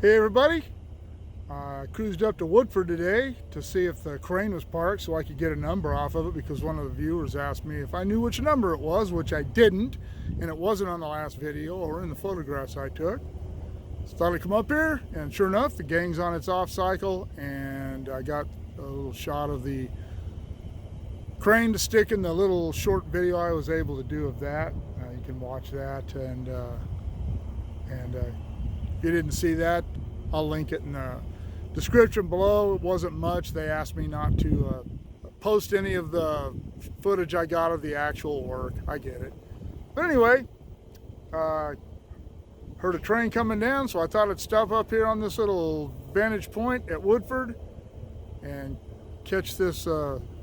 Hey everybody, I cruised up to Woodford today to see if the crane was parked so I could get a number off of it, because one of the viewers asked me if I knew which number it was, which I didn't, and it wasn't on the last video or in the photographs I took. So thought I'd come up here, and sure enough, the gang's on its off cycle, and I got a little shot of the crane to stick in the little short video I was able to do of that. You can watch that, and if you didn't see that, I'll link it in the description below. It wasn't much. They asked me not to post any of the footage I got of the actual work. I get it. But anyway, heard a train coming down, so I thought I'd stop up here on this little vantage point at Woodford and catch this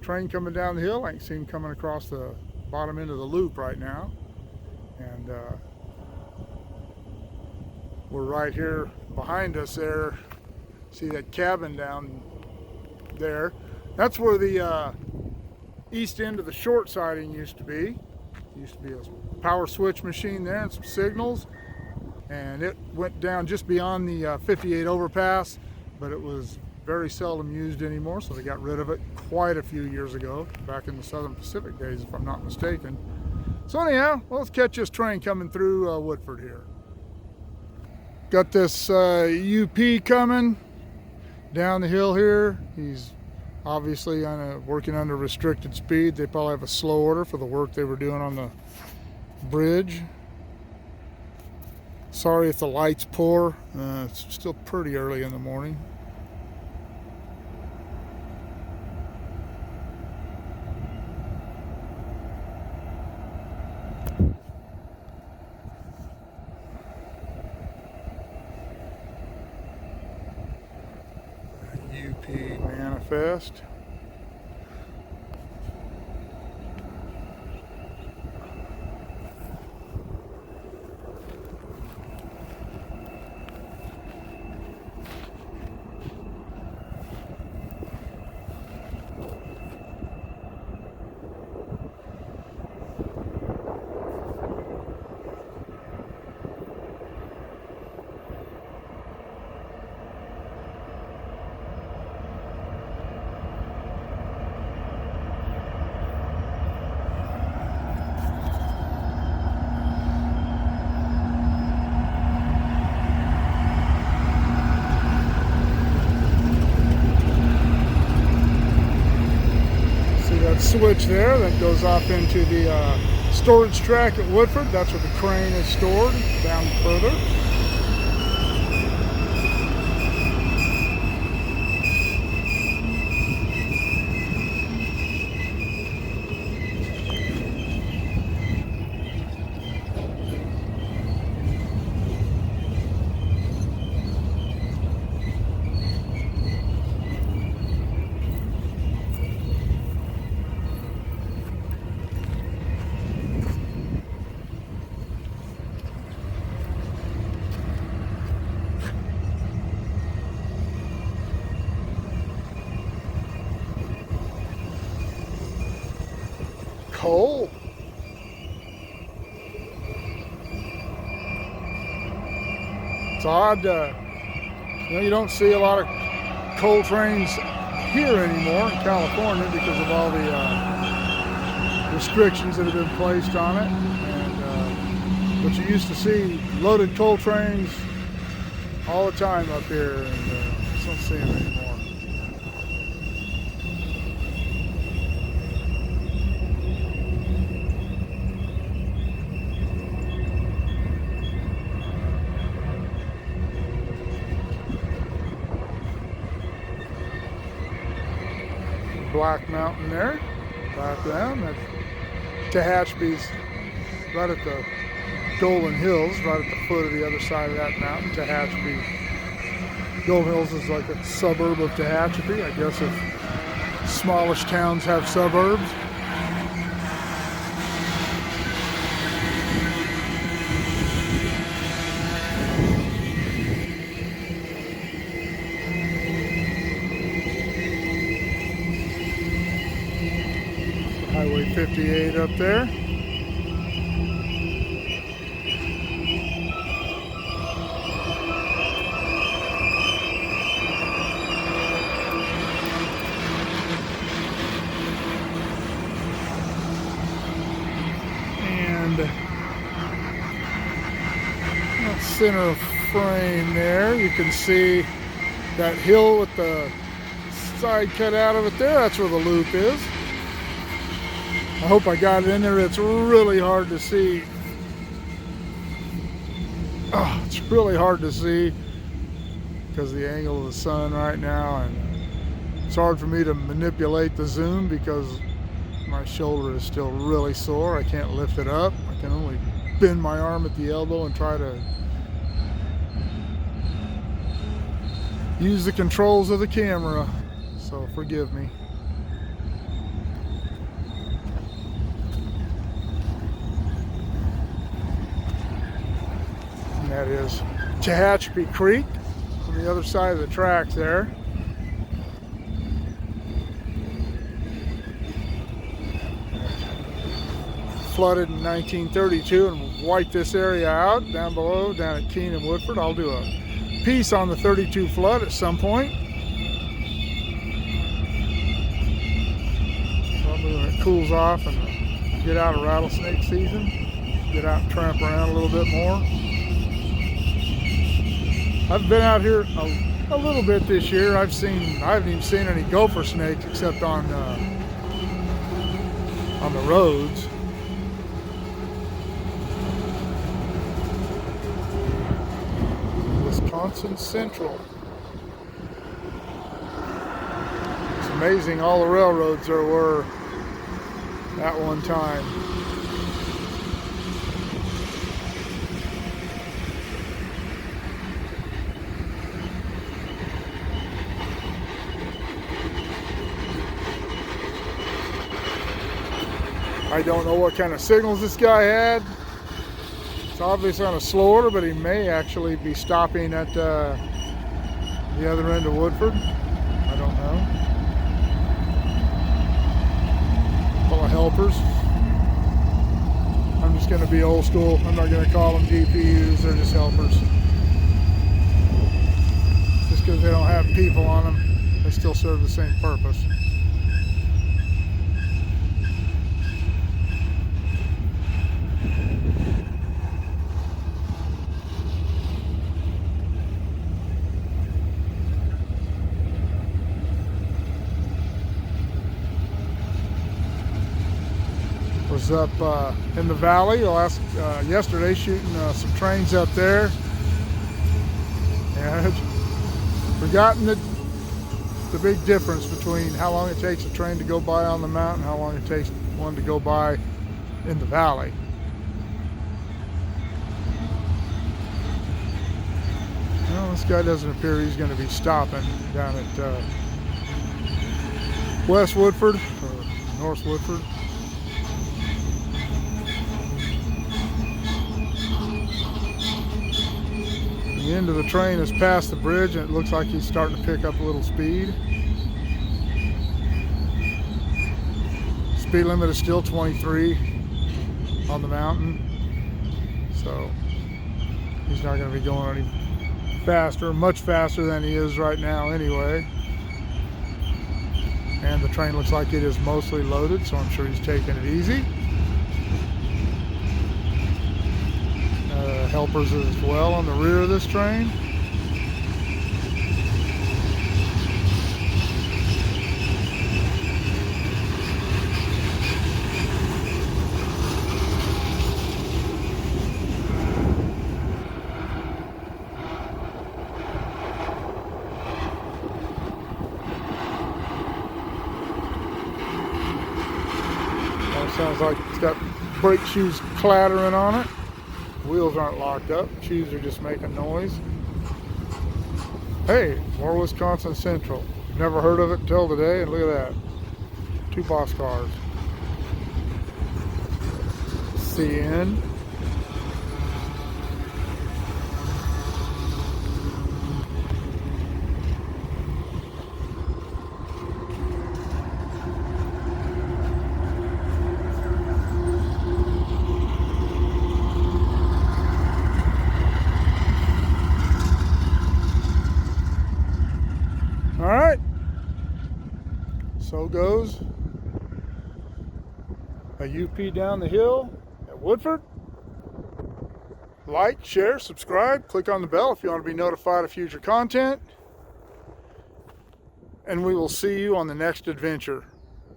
train coming down the hill. I can see him coming across the bottom end of the loop right now. And we're right here behind us there. See that cabin down there? That's where the east end of the short siding used to be. Used to be a power switch machine there and some signals. And it went down just beyond the 58 overpass, but it was very seldom used anymore, so they got rid of it quite a few years ago, back in the Southern Pacific days, if I'm not mistaken. So anyhow, let's catch this train coming through Woodford here. Got this UP coming down the hill here. He's obviously working under restricted speed. They probably have a slow order for the work they were doing on the bridge. Sorry if the light's poor. It's still pretty early in the morning. UP manifest. Switch there that goes off into the storage track at Woodford. That's where the crane is stored down further. Coal. It's odd, you don't see a lot of coal trains here anymore in California because of all the restrictions that have been placed on it. And but you used to see loaded coal trains all the time up here, and just don't see them anymore. Black Mountain there, background. That's Tehachapi's right at the Golden Hills, right at the foot of the other side of that mountain. Tehachapi, Golden Hills is like a suburb of Tehachapi. I guess if smallish towns have suburbs. Highway 58 up there. center frame there, you can see that hill with the side cut out of it there. That's where the loop is. I hope I got it in there. It's really hard to see. Oh, it's really hard to see because of the angle of the sun right now, and it's hard for me to manipulate the zoom because my shoulder is still really sore. I can't lift it up. I can only bend my arm at the elbow and try to use the controls of the camera, so forgive me. And that is Tehachapi Creek on the other side of the tracks there. Flooded in 1932 and wiped this area out down below, down at South Woodford. I'll do a piece on the 32 flood at some point. Probably when it cools off and get out of rattlesnake season, get out and tramp around a little bit more. I've been out here a little bit this year. I haven't even seen any gopher snakes except on the roads. Wisconsin Central. It's amazing all the railroads there were at one time. I don't know what kind of signals this guy had. It's obviously on a slow order, but he may actually be stopping at the other end of Woodford. I don't know. Full of helpers. I'm just going to be old school. I'm not going to call them DPUs. They're just helpers. Just because they don't have people on them, they still serve the same purpose. Was up in the valley yesterday shooting some trains up there, and forgotten the big difference between how long it takes a train to go by on the mountain and how long it takes one to go by in the valley. Well, this guy doesn't appear he's going to be stopping down at West Woodford or North Woodford. The end of the train is past the bridge and it looks like he's starting to pick up a little speed. Speed limit is still 23 on the mountain, so he's not going to be going any faster, much faster than he is right now anyway. And the train looks like it is mostly loaded, so I'm sure he's taking it easy. Helpers as well on the rear of this train. Sounds like it's got brake shoes clattering on it. Wheels aren't locked up. Shoes are just making noise. Hey, more Wisconsin Central. Never heard of it until today, and look at that. 2 boxcars. CN. Alright, so goes a UP down the hill at Woodford. Like, share, subscribe, click on the bell if you want to be notified of future content. And we will see you on the next adventure.